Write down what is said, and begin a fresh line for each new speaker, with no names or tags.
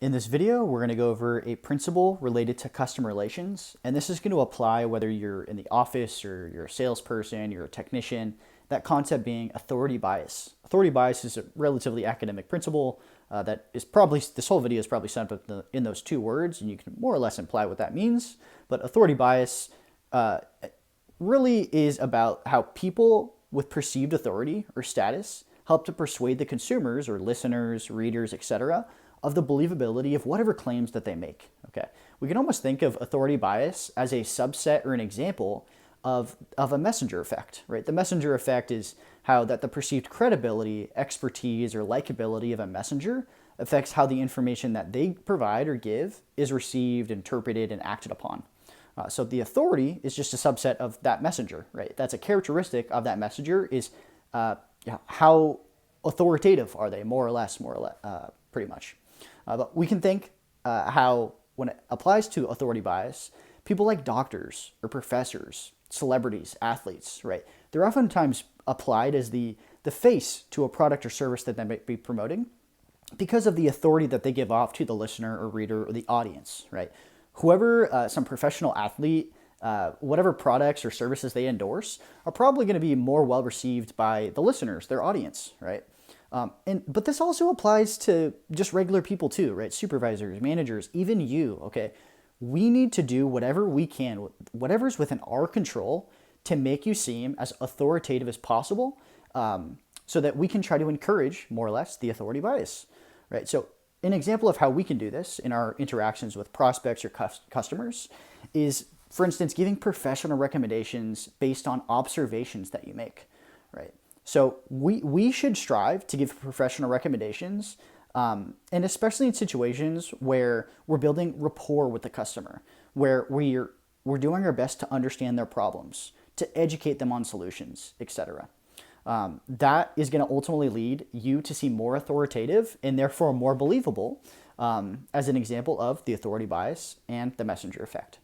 In this video, we're going to go over a principle related to customer relations, and this is going to apply whether you're in the office or you're a salesperson, you're a technician, that concept being authority bias. Authority bias is a relatively academic principle that is probably, this whole video is probably summed up in those two words, and you can more or less imply what that means, but authority bias really is about how people with perceived authority or status help to persuade the consumers or listeners, readers, etc., of the believability of whatever claims that they make. Okay, we can almost think of authority bias as a subset or an example of a messenger effect, right? The messenger effect is how that the perceived credibility, expertise, or likability of a messenger affects how the information that they provide or give is received, interpreted, and acted upon. So the authority is just a subset of that messenger, right? That's a characteristic of that messenger is how authoritative are they, more or less, pretty much. But we can think how, when it applies to authority bias, people like doctors or professors, celebrities, athletes, right? They're oftentimes applied as the face to a product or service that they might be promoting because of the authority that they give off to the listener or reader or the audience, right? Whoever, some professional athlete, whatever products or services they endorse are probably going to be more well received by the listeners, their audience, right? But this also applies to just regular people too, right? Supervisors, managers, even you, okay? We need to do whatever we can, whatever's within our control to make you seem as authoritative as possible so that we can try to encourage, more or less, the authority bias, right? So an example of how we can do this in our interactions with prospects or customers is, for instance, giving professional recommendations based on observations that you make, right? So we should strive to give professional recommendations, and especially in situations where we're building rapport with the customer, where we're doing our best to understand their problems, to educate them on solutions, etc. That is going to ultimately lead you to seem more authoritative and therefore more believable, as an example of the authority bias and the messenger effect.